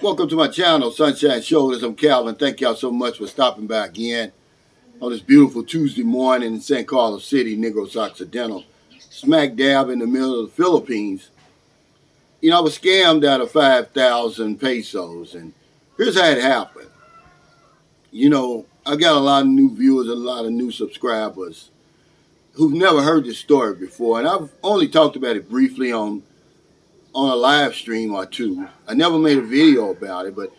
Welcome to my channel, Sunshine Shoulders. I'm Calvin. Thank y'all so much for stopping by again on this beautiful Tuesday morning in San Carlos City, Negros Occidental, smack dab in the middle of the Philippines. You know, I was scammed out of 5,000 pesos, and here's how it happened. You know, I got a lot of new viewers and a lot of new subscribers who've never heard this story before, and I've only talked about it briefly on a live stream or two. I never made a video about it, but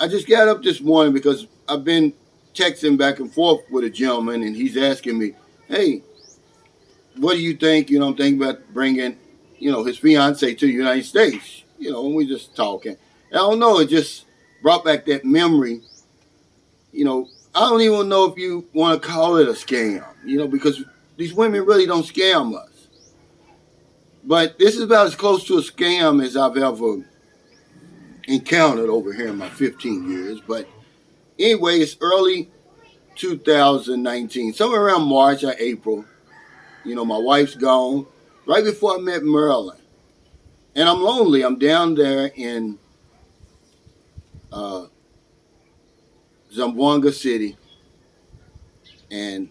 I just got up this morning because I've been texting back and forth with a gentleman, and he's asking me, "Hey, what do you think? You know, I'm thinking about bringing, his fiance to the United States. You know, and we just talking. And I don't know. It just brought back that memory. You know, I don't even know if you want to call it a scam. You know, because these women really don't scam us. But this is about as close to a scam as I've ever encountered over here in my 15 years. But anyway, it's early 2019, somewhere around March or April. You know, my wife's gone right before I met Maryland. And I'm lonely. I'm down there in Zamboanga City. And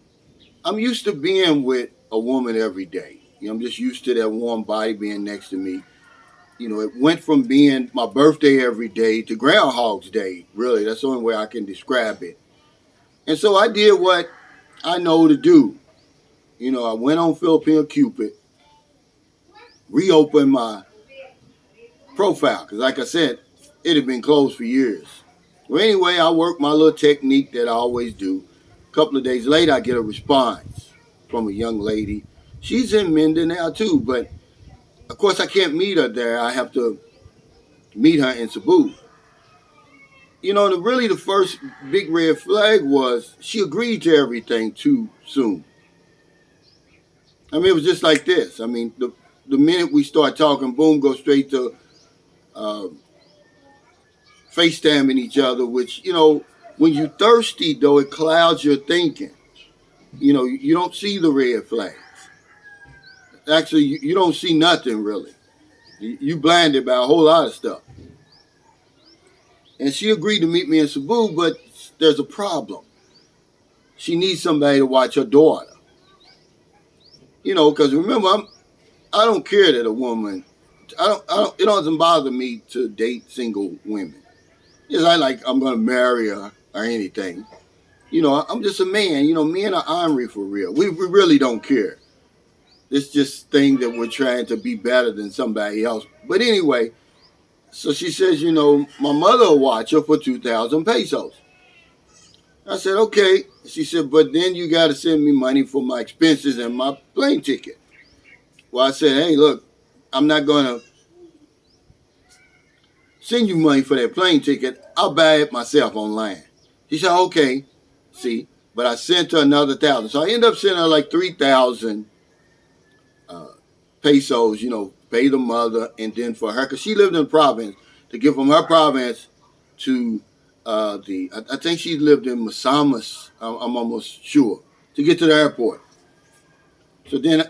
I'm used to being with a woman every day. You know, I'm just used to that warm body being next to me. You know, it went from being my birthday every day to Groundhog's Day, really. That's the only way I can describe it. And so I did what I know to do. You know, I went on Filipino Cupid, reopened my profile, because like I said, it had been closed for years. Well, anyway, I worked my little technique that I always do. A couple of days later, I get a response from a young lady. She's in Mindanao too, but of course I can't meet her there. I have to meet her in Cebu. You know, really the first big red flag was she agreed to everything too soon. I mean, it was just like this. I mean, the minute we start talking, boom, go straight to FaceTiming each other, which, you know, when you're thirsty, though, it clouds your thinking. You know, you don't see the red flags. Actually, you don't see nothing, really. You blinded by a whole lot of stuff. And she agreed to meet me in Cebu, but there's a problem. She needs somebody to watch her daughter. You know, because remember, I don't care that a woman, it doesn't bother me to date single women. It's not like I'm going to marry her or anything. You know, I'm just a man. You know, men are ornery for real. We really don't care. It's just thing that we're trying to be better than somebody else. But anyway, so she says, you know, my mother will watch her for 2,000 pesos. I said, okay. She said, but then you got to send me money for my expenses and my plane ticket. Well, I said, hey, look, I'm not going to send you money for that plane ticket. I'll buy it myself online. She said, okay. See, but I sent her another 1,000. So I ended up sending her like 3,000 pesos, you know, pay the mother, and then for her, because she lived in the province, to give from her province to I think she lived in Masamas, I'm almost sure, to get to the airport. So then,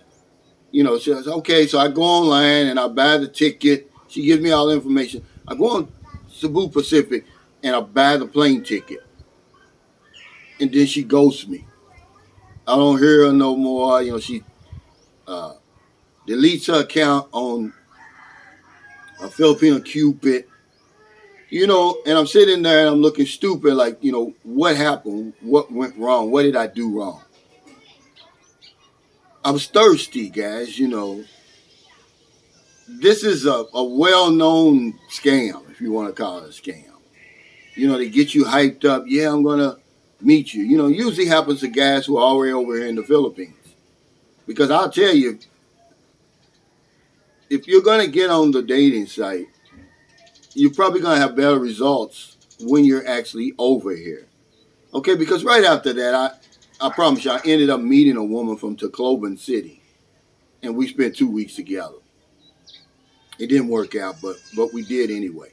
you know, she says, okay, so I go online and I buy the ticket. She gives me all the information. I go on Cebu Pacific and I buy the plane ticket. And then she ghosts me. I don't hear her no more. You know, she deletes her account on a Filipino Cupid. You know, and I'm sitting there and I'm looking stupid, like, you know, what happened? What went wrong? What did I do wrong? I was thirsty, guys, you know. This is a well-known scam, if you want to call it a scam. You know, they get you hyped up. Yeah, I'm going to meet you. You know, usually happens to guys who are already over here in the Philippines. Because I'll tell you, if you're going to get on the dating site, you're probably going to have better results when you're actually over here. Okay, because right after that, I promise you, I ended up meeting a woman from Tacloban City. And we spent 2 weeks together. It didn't work out, but we did anyway.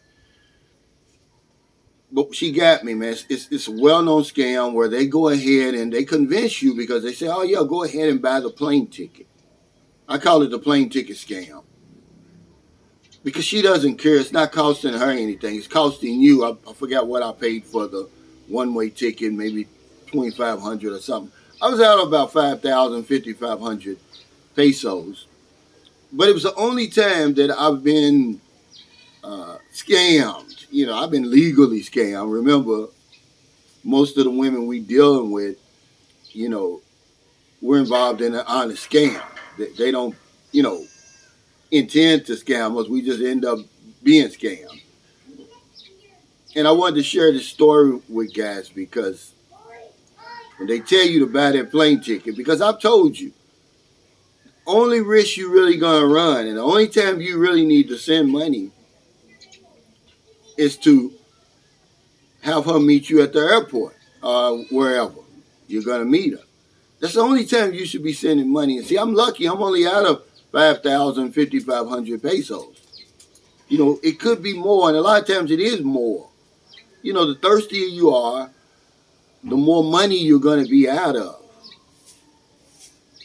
But she got me, man. It's a well-known scam where they go ahead and they convince you because they say, oh, yeah, go ahead and buy the plane ticket. I call it the plane ticket scam. because she doesn't care. It's not costing her anything. It's costing you. I forgot what I paid for the one-way ticket, maybe 2,500 or something. I was out about 5,000, 5,500 pesos. But it was the only time that I've been scammed. I've been legally scammed. Remember, most of the women we dealing with, you know, we're involved in an honest scam. They don't, you know, intend to scam us. We just end up being scammed. And I wanted to share this story with guys because when they tell you to buy that plane ticket, because I've told you, only risk you really gonna run, and the only time you really need to send money is to have her meet you at the airport or wherever you're gonna meet her. That's the only time you should be sending money. And see, I'm lucky. I'm only out of 5,000, 5,500 pesos. It could be more, and a lot of times it is more. The thirstier you are, the more money you're going to be out of.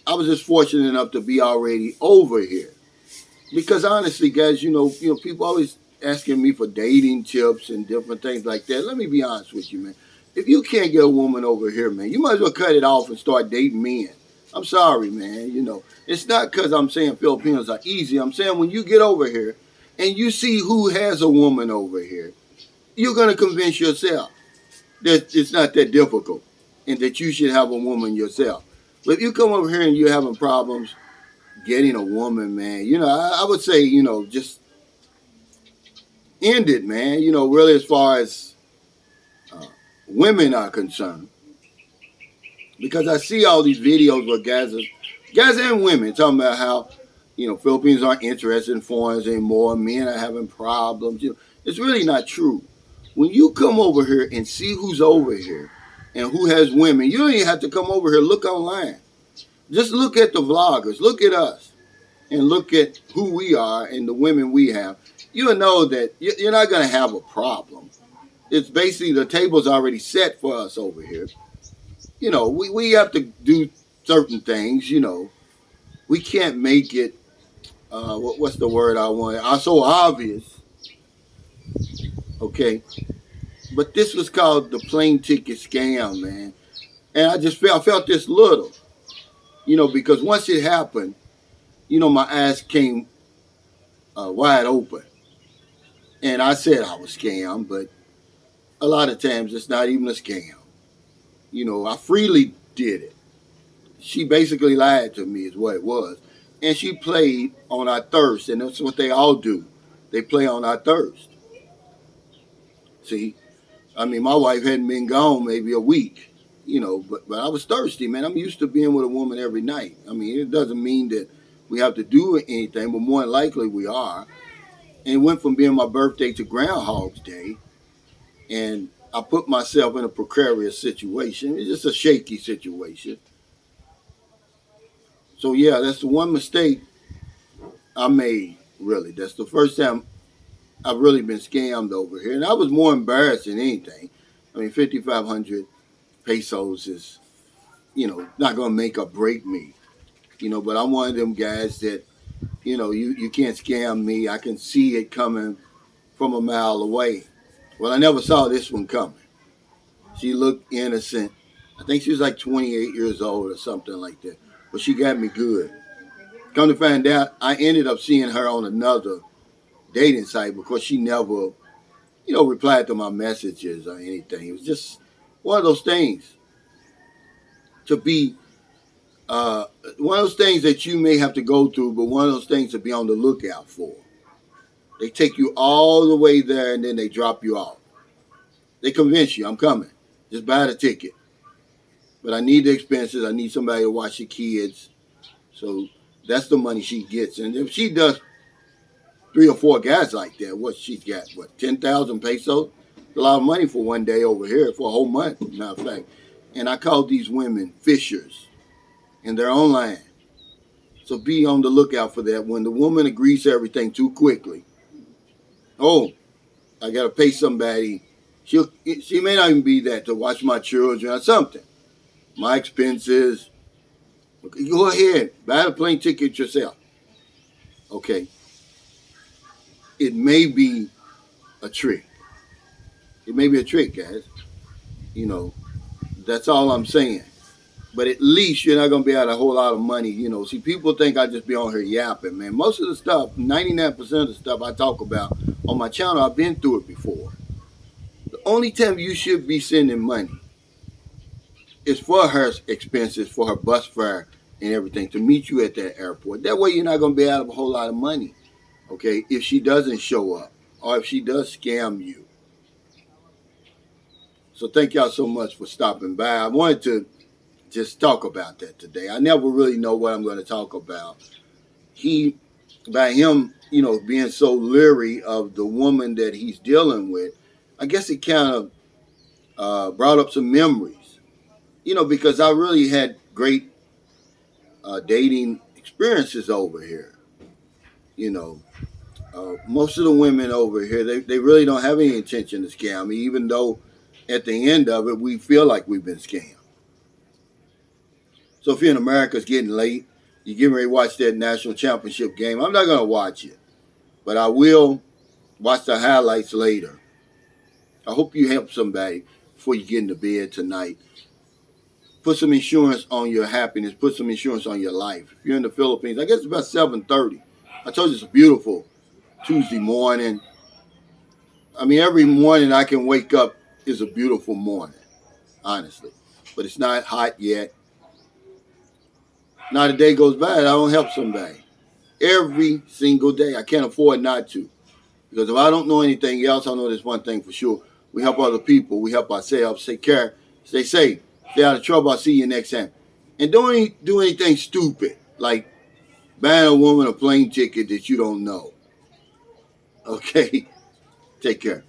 I was just fortunate enough to be already over here. Because honestly, guys, people always asking me for dating tips and different things like that. Let me be honest with you, man. If you can't get a woman over here, man, you might as well cut it off and start dating men. I'm sorry, man. It's not because I'm saying Filipinos are easy. I'm saying when you get over here and you see who has a woman over here, you're going to convince yourself that it's not that difficult and that you should have a woman yourself. But if you come over here and you're having problems getting a woman, man, I would say, just end it, man. Really as far as women are concerned. Because I see all these videos where guys and women talking about how, Philippines aren't interested in foreigners anymore. Men are having problems. It's really not true. When you come over here and see who's over here and who has women, you don't even have to come over here. Look online. Just look at the vloggers. Look at us. And look at who we are and the women we have. You'll know that you're not going to have a problem. It's basically the table's already set for us over here. We have to do certain things, We can't make it, what's the word I want? So obvious. Okay. But this was called the plane ticket scam, man. And I felt this little, because once it happened, my eyes came wide open. And I said I was scammed, but a lot of times it's not even a scam. I freely did it. She basically lied to me is what it was. And she played on our thirst, and that's what they all do. They play on our thirst. See, my wife hadn't been gone maybe a week, but I was thirsty, man. I'm used to being with a woman every night. It doesn't mean that we have to do anything, but more than likely we are. And it went from being my birthday to Groundhog's Day, and I put myself in a precarious situation. It's just a shaky situation. So yeah, that's the one mistake I made, really. That's the first time I've really been scammed over here. And I was more embarrassed than anything. 5,500 pesos is, not going to make or break me. But I'm one of them guys that, you can't scam me. I can see it coming from a mile away. Well, I never saw this one coming. She looked innocent. I think she was like 28 years old or something like that. But she got me good. Come to find out, I ended up seeing her on another dating site because she never, replied to my messages or anything. It was just one of those things to be, one of those things that you may have to go through, but one of those things to be on the lookout for. They take you all the way there and then they drop you off. They convince you, I'm coming. Just buy the ticket. But I need the expenses. I need somebody to watch the kids. So that's the money she gets. And if she does 3 or 4 guys like that, what she's got, 10,000 pesos? A lot of money for one day over here, for a whole month, matter of fact. And I call these women fishers. And they're online. So be on the lookout for that. When the woman agrees to everything too quickly, oh, I got to pay somebody. She may not even be that to watch my children or something. My expenses. Okay, go ahead. Buy the plane ticket yourself. Okay. it may be a trick. It may be a trick, guys. You know, that's all I'm saying. But at least you're not gonna be out a whole lot of money. See, people think I just be on here yapping, man. Most of the stuff, 99% of the stuff I talk about on my channel, I've been through it before. The only time you should be sending money is for her expenses, for her bus fare and everything, to meet you at that airport. That way you're not gonna be out of a whole lot of money, okay, if she doesn't show up or if she does scam you. So thank y'all so much for stopping by. I wanted to just talk about that today. I never really know what I'm going to talk about. By him, being so leery of the woman that he's dealing with, I guess it kind of brought up some memories, because I really had great dating experiences over here. Most of the women over here, they really don't have any intention to scam me, even though at the end of it, we feel like we've been scammed. So if you're in America, it's getting late. You're getting ready to watch that national championship game. I'm not going to watch it, but I will watch the highlights later. I hope you help somebody before you get into bed tonight. Put some insurance on your happiness. Put some insurance on your life. If you're in the Philippines, I guess it's about 7:30. I told you it's a beautiful Tuesday morning. I mean, every morning I can wake up is a beautiful morning, honestly. But it's not hot yet. Not a day goes by that I don't help somebody. Every single day. I can't afford not to. Because if I don't know anything else, I know this one thing for sure. We help other people. We help ourselves. Take care. Stay safe. Stay out of trouble. I'll see you next time. And don't do anything stupid, like buying a woman a plane ticket that you don't know. Okay? Take care.